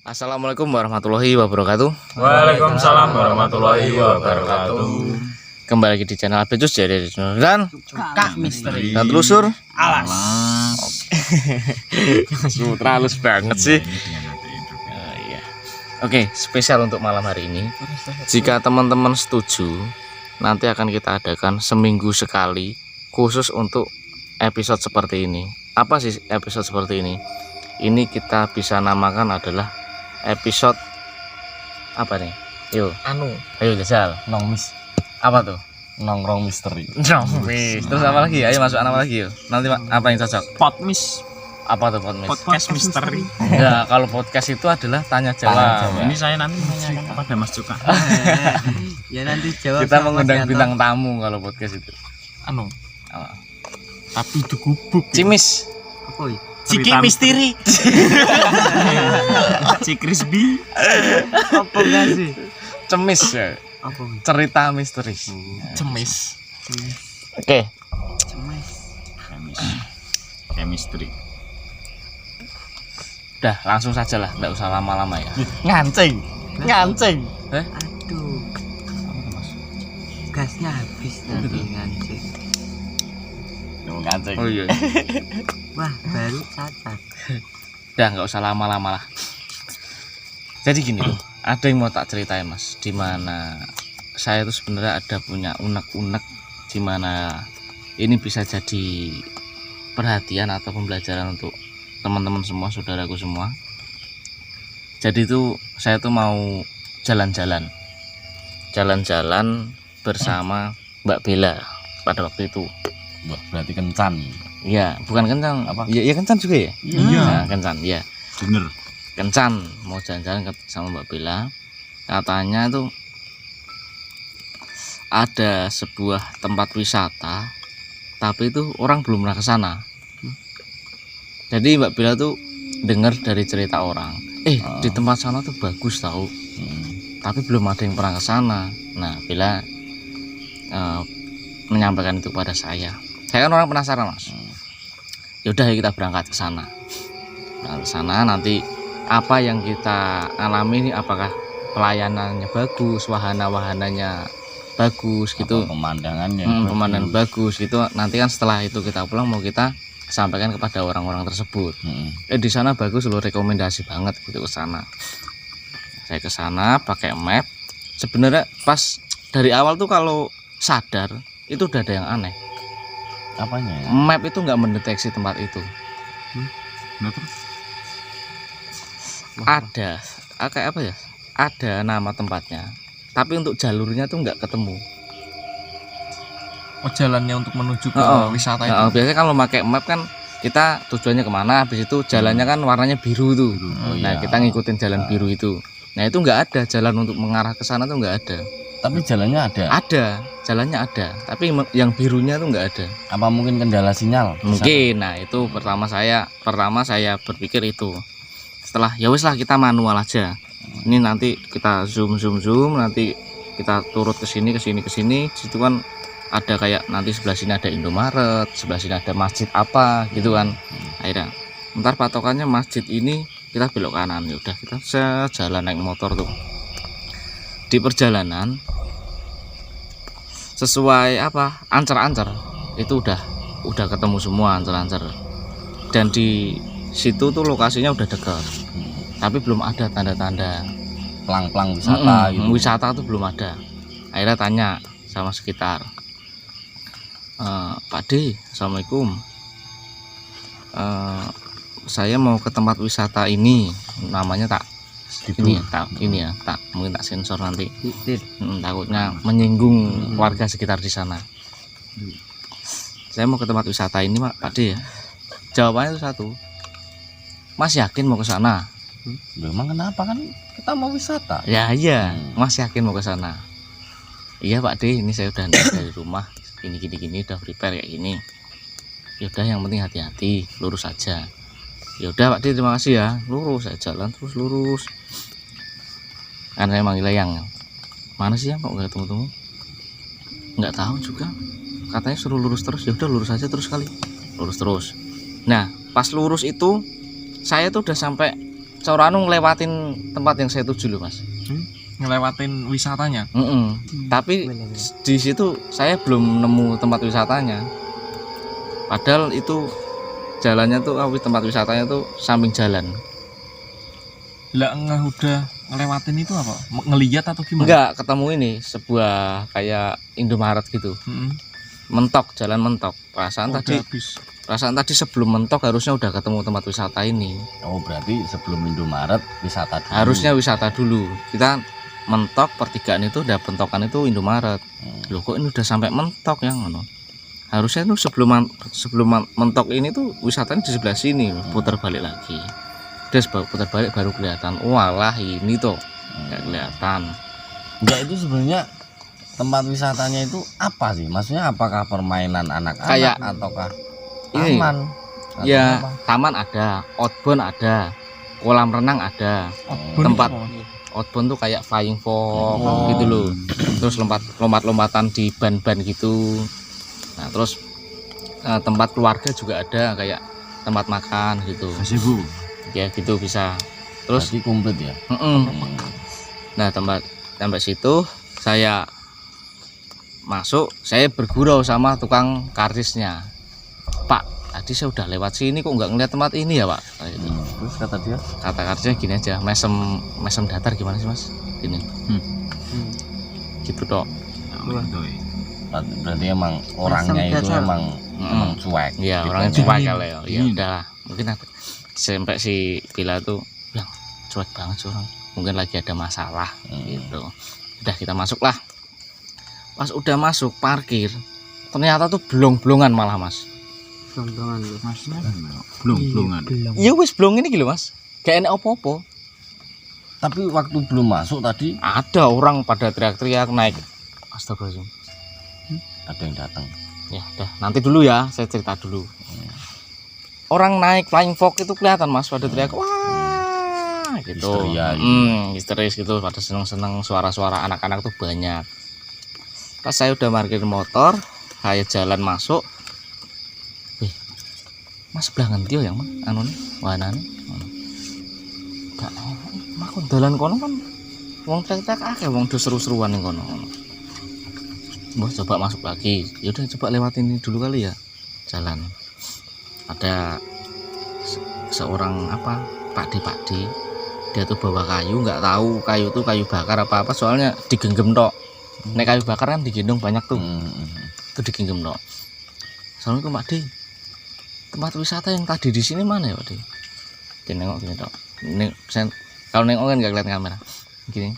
Assalamualaikum warahmatullahi wabarakatuh. Waalaikumsalam warahmatullahi wabarakatuh. Kembali lagi di channel Abecus jadi dan Kak Misteri dan telusur. Alas. Sutra halus banget sih. Iya. Oke, spesial untuk malam hari ini. Jika teman-teman setuju, nanti akan kita adakan seminggu sekali khusus untuk episode seperti ini. Apa sih episode seperti ini? Ini kita bisa namakan adalah episode apa nih? Yuk, ayo jajal. Nongmis. Apa tuh? Nongkrong misteri. Nongmis. Terus apa lagi? Ayo masuk apa lagi yuk. Nanti apa yang cocok? Potmis, Apa tuh podcast? podcast misteri. Enggak, kalau podcast itu adalah tanya jawab. Ini saya nanti menanyakan kepada Mas Cuka. Ya nanti jawab. Kita mengundang bintang tamu kalau podcast itu. Apa? Tapi digubuk. Cimis. Apa ya? Ciki misteri. Cikrisbi. Apa enggak sih? Cemis ya. Apa? Cerita misteri. Cemis. Oke. Cemas. Chemistry. Udah langsung saja lah, enggak usah lama-lama ya. Ngancing. Ngancing. Aduh. Gasnya habis nanti ngancing. Ngancing. Oh iya. Wah, baru cacat. Udah nggak usah lama-lama lah. Jadi gini loh, ada yang mau tak ceritain mas, dimana saya tuh sebenarnya ada punya unek-unek, dimana ini bisa jadi perhatian atau pembelajaran untuk teman-teman semua, saudaraku semua. Jadi tuh saya tuh mau jalan-jalan bersama Mbak Bella pada waktu itu. Wah, berarti kencan. Iya, bukan kencan. Apa? Iya kencan juga ya. Iya. Nah, kencan, ya. Bener. Kencan mau jalan-jalan sama Mbak Bella. Katanya tuh ada sebuah tempat wisata, tapi itu orang belum pernah ke sana. Jadi Mbak Bella tuh dengar dari cerita orang, di tempat sana tuh bagus tahu, tapi belum ada yang pernah ke sana. Nah, Bella menyampaikan itu kepada saya. Saya kan orang penasaran mas. Yaudah ya kita berangkat ke sana. Nah, ke sana nanti apa yang kita alami ini, apakah pelayanannya bagus, wahana-wahananya bagus gitu, Pemandangannya. pemandangan bagus gitu. Nanti kan setelah itu kita pulang mau kita sampaikan kepada orang-orang tersebut. Di sana bagus loh, rekomendasi banget gitu ke sana. Saya ke sana pakai map. Sebenarnya pas dari awal tuh kalau sadar itu udah ada yang aneh. Apanya ya? Map itu nggak mendeteksi tempat itu. Nah, terus Ada kayak apa ya? Ada nama tempatnya, tapi untuk jalurnya tuh nggak ketemu. jalannya untuk menuju ke wisata itu. Biasanya kalau pakai map kan kita tujuannya kemana, habis itu jalannya kan warnanya biru tuh. Nah kita ngikutin jalan biru itu. Nah itu nggak ada jalan untuk mengarah ke sana tuh nggak ada. Tapi jalannya ada. Ada, jalannya ada, tapi yang birunya tuh nggak ada. Apa mungkin kendala sinyal? Mungkin. Nah itu pertama saya berpikir itu. Setelah ya wes lah kita manual aja. Ini nanti kita zoom nanti kita turut ke sini. Situ kan ada kayak nanti sebelah sini ada Indomaret, sebelah sini ada masjid apa gitu kan. Akhirnya ntar patokannya masjid ini kita belok kanan. Ya udah kita jalan naik motor tuh. Di perjalanan sesuai apa ancer-ancer itu udah ketemu semua ancer-ancer, dan di situ tuh lokasinya udah dekat, tapi belum ada tanda-tanda Pelang-pelang wisata gitu. wisata tuh belum ada. Akhirnya tanya sama sekitar, Pak D, assalamualaikum, saya mau ke tempat wisata ini, namanya tak mungkin tak sensor nanti. Takutnya menyinggung warga sekitar di sana. Saya mau ke tempat wisata ini Pak D ya. Jawabannya itu satu, Mas yakin mau ke sana? Memang kenapa, kan kita mau wisata? Ya iya, Mas yakin mau ke sana? Iya Pak D, ini saya udah dari rumah, gini udah prepare kayak gini. Yaudah yang penting hati-hati, lurus aja. Yaudah Pak D, terima kasih ya. Lurus, saya jalan terus lurus. Karena saya manggil yang mana sih ya, kok nggak ketemu? Nggak tahu juga. Katanya suruh lurus terus. Ya udah lurus aja terus kali. Lurus terus. Nah pas lurus itu saya tuh udah sampai Coranu ngelewatin tempat yang saya tuju loh mas. Ngelewatin wisatanya. Tapi di situ saya belum nemu tempat wisatanya. Padahal itu jalannya tuh tempat wisatanya tuh samping jalan. Lah udah ngelewatin itu apa? Ngeliat atau gimana? Enggak, ketemu ini sebuah kayak Indomaret gitu. Mentok, jalan mentok. Perasaan tadi sebelum mentok harusnya udah ketemu tempat wisata ini. Oh berarti sebelum Indomaret wisata dulu. Harusnya wisata dulu. Kita mentok pertigaan itu udah pentokan itu Indomaret. Loh kok ini udah sampai mentok yang ngono. Harusnya itu sebelum mentok ini tuh wisatanya di sebelah sini, putar balik lagi. Terus putar balik baru kelihatan. Walah ini tuh nggak kelihatan. Enggak, itu sebenarnya tempat wisatanya itu apa sih? Maksudnya apakah permainan anak-anak Kayak ataukah ini, taman? Atau ya apa? taman ada, outbound ada, kolam renang ada. Tempat outbound tuh kayak flying fox gitu loh. Terus lompat-lompatan di ban-ban gitu. Nah terus tempat keluarga juga ada, kayak tempat makan gitu. Gazebo. Ya gitu bisa. Terus Berarti komplit ya. Nah tempat situ saya masuk, saya bergurau sama tukang karcisnya. Pak, tadi saya udah lewat sini kok nggak ngeliat tempat ini ya Pak. Gitu. Terus kata dia, Kata karcisnya gini aja, mesem datar gimana sih Mas? Gini. Gitu dok. berarti emang orangnya itu emang cuek. Iya, Gitu. orangnya cuek kali ya. Ya udahlah, mungkin sampai si Bila tuh yang cuek banget sih orang. Mungkin lagi ada masalah gitu. Udah kita masuk lah. Pas udah masuk parkir, ternyata tuh blong-blongan malah mas. Blong-blongan lho. Blong-blongan. Iya wis blong ini gitu mas. Gak enak opo-opo. Tapi waktu belum masuk tadi Ada orang pada teriak-teriak naik. Astagfirullahaladzim. ada yang datang. Ya udah nanti dulu ya, saya cerita dulu. Orang naik flying fox itu kelihatan mas pada teriak wah gitu. Histeria gitu. Histeris gitu, pada seneng-seneng, suara-suara anak-anak tuh banyak. Pas saya udah parkir motor, saya jalan masuk. Mas sebelah ngendi yang mah anu nih wanane. Gak enak. Mah kok dalan kono kan wong tek-tek akeh, wong do seru-seruan ning kono. Mbah coba masuk lagi. Yaudah coba lewatin ini dulu kali ya. Jalan. Ada seorang apa? Pakde. Dia tuh bawa kayu, nggak tahu kayu tuh kayu bakar apa soalnya digenggam tok. Nek kayu bakar kan digendong banyak tuh. Itu digenggam tok. Assalamualaikum Pak D. Tempat wisata yang tadi di sini mana ya Pak D? Dia nengok gini tok. Kalau nengok kan nggak kelihatan kamera. Gini.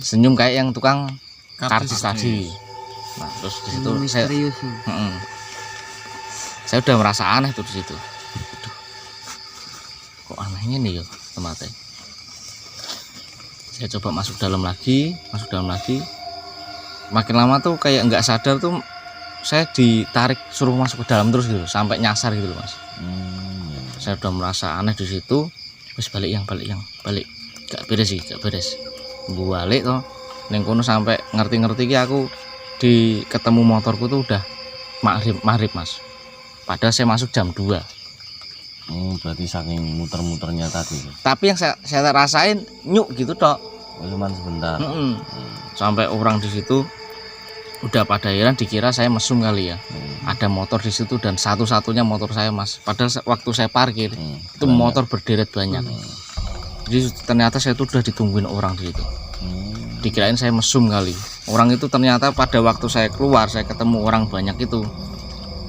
Senyum kayak yang tukang karcis tadi. Nah, terus di situ Misterius. saya udah merasa aneh tuh di situ. Aduh, kok anehnya nih ya tempatnya. Saya coba masuk dalam lagi. Makin lama tuh kayak nggak sadar tuh saya ditarik suruh masuk ke dalam terus gitu sampai nyasar gitu loh mas. Saya udah merasa aneh di situ. Terus balik. Gak beres. Gua balik toh. Neng kono sampai ngerti ki aku di ketemu motorku tuh udah maghrib mas. Padahal saya masuk jam 2. Berarti saking muter-muternya tadi. Tapi yang saya rasain nyuk gitu tok. Cuman sebentar. Sampai orang di situ udah pada heran, dikira saya mesum kali ya. Ada motor di situ dan satu-satunya motor saya mas. Padahal waktu saya parkir itu motor berderet banyak. Jadi ternyata saya tuh udah ditungguin orang di situ. Dikirain saya mesum kali. Orang itu ternyata pada waktu saya keluar, saya ketemu orang banyak itu.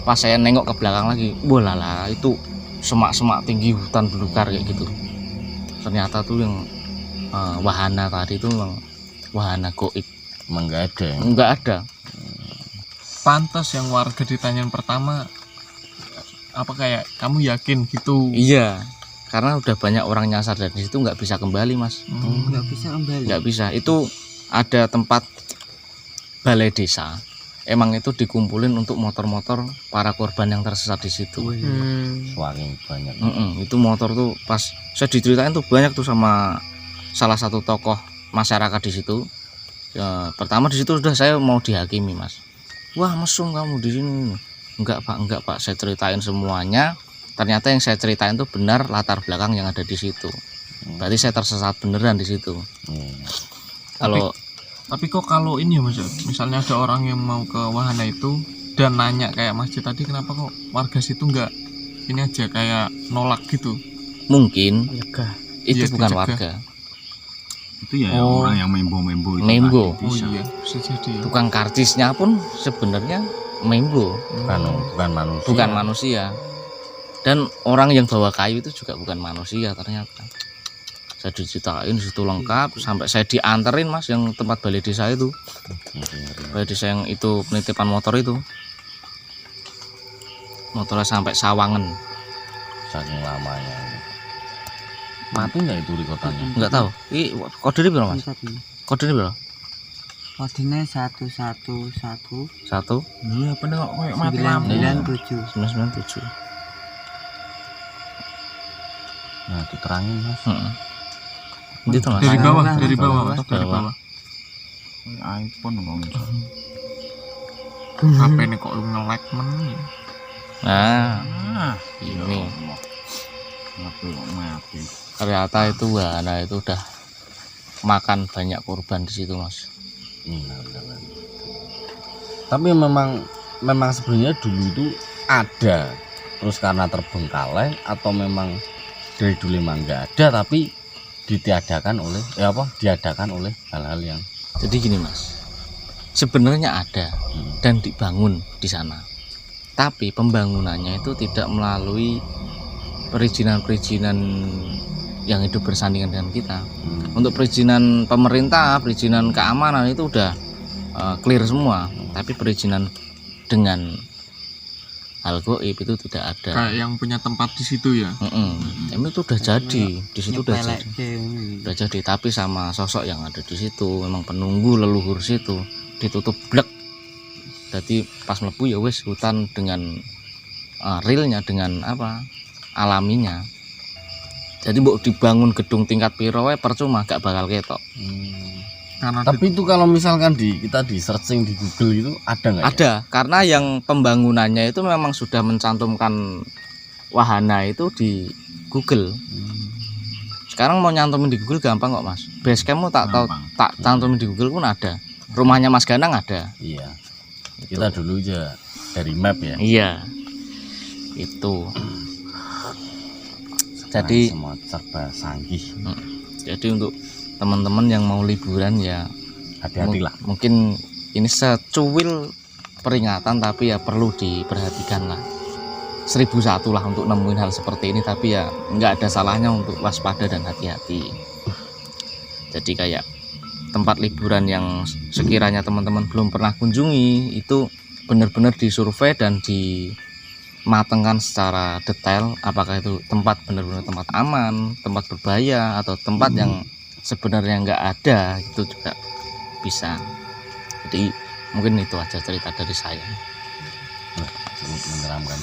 Pas saya nengok ke belakang lagi, bolala itu semak-semak tinggi hutan belukar kayak gitu. Ternyata tuh yang wahana tadi itu memang wahana goib. Emang nggak ada. Enggak ada. Pantas yang warga ditanyain pertama apa kayak kamu yakin gitu? Iya. Karena udah banyak orang nyasar dari situ nggak bisa kembali mas. Nggak bisa kembali. Nggak bisa. Itu ada tempat balai desa. Emang itu dikumpulin untuk motor-motor para korban yang tersesat di situ. Saking banyak. Itu motor tuh pas saya diceritain tuh banyak tuh sama salah satu tokoh masyarakat di situ. Ya, pertama di situ sudah saya mau dihakimi mas. Wah mesum kamu di sini. Enggak pak. Saya ceritain semuanya. ternyata yang saya ceritain itu benar latar belakang yang ada di situ. Berarti saya tersesat beneran di situ. Kalau Tapi kok kalau ini ya Mas, ya, misalnya ada orang yang mau ke wahana itu dan nanya kayak masjid tadi, kenapa kok warga situ nggak ini aja kayak nolak gitu? mungkin Lega. itu Iya, bukan dijaga. warga, Itu ya Oh. orang yang membo-membo itu Membo. tadi Oh bisa. iya, bisa jadi ya. tukang karcisnya pun sebenarnya membo, bukan manusia. bukan manusia. Dan orang yang bawa kayu itu juga bukan manusia ternyata. Saya diceritain di situ lengkap sampai saya dianterin Mas yang tempat balai desa itu. Balai desa yang itu penitipan motor itu. Motornya sampai Sawangen. Saking lamanya. Mati nggak itu rikotannya? Enggak tahu. Ini kode ini berapa Mas? Tadi. Kode ini berapa? Kodenya 111 1 Iya, bener kok kayak mati lampu. 997. 997. Nah, diterangin Mas. Itu Mas. Dari bawah, Bawah, dari bawah, bawah. Mas, dari bawah. Kayak iPhone kok. HP ini kok lu nge-lag men. Nah, Ah, ini kenapa kok mati? ternyata itu wahana itu udah makan banyak korban di situ Mas. Benar. Tapi memang sebenarnya dulu itu ada, terus karena terbengkalai atau memang dari dulu memang nggak ada tapi diadakan oleh hal-hal yang Jadi gini Mas, sebenarnya ada dan dibangun di sana, tapi pembangunannya itu tidak melalui perizinan-perizinan yang hidup bersandingan dengan kita. Untuk perizinan pemerintah, perizinan keamanan itu udah clear semua, tapi perizinan dengan hal goib itu tidak ada. Kayak yang punya tempat di situ ya. Ini tuh udah jadi, di situ udah Nyepelek jadi. deh ini. Udah jadi, tapi sama sosok yang ada di situ memang penunggu leluhur situ ditutup blek. Jadi pas mlebu ya wis hutan dengan realnya, dengan apa alaminya. Jadi mbok dibangun gedung tingkat piro wae percuma, gak bakal ketok. Karena Tapi itu kalau misalkan kita di searching di Google itu ada nggak? Ya? Ada, karena yang pembangunannya itu memang sudah mencantumkan wahana itu di Google. Sekarang mau nyantumin di Google gampang kok Mas. Basecampmu tak tahu, Gampang. tak cantumin di Google pun ada. Rumahnya Mas Ganang ada. Iya. Kita dulu aja dari map ya. Iya. Itu. Jadi semua serba sanggih. jadi untuk teman-teman yang mau liburan ya Hati-hatilah. mungkin ini secuil peringatan, tapi ya perlu diperhatikan lah. 1001 lah untuk nemuin hal seperti ini, tapi ya nggak ada salahnya untuk waspada dan hati-hati. Jadi kayak tempat liburan yang sekiranya teman-teman belum pernah kunjungi itu benar-benar disurvei dan dimatengkan secara detail, apakah itu tempat benar-benar tempat aman, tempat berbahaya, atau tempat yang sebenarnya nggak ada, itu juga bisa. Jadi mungkin itu aja cerita dari saya. Cukup menyeramkan.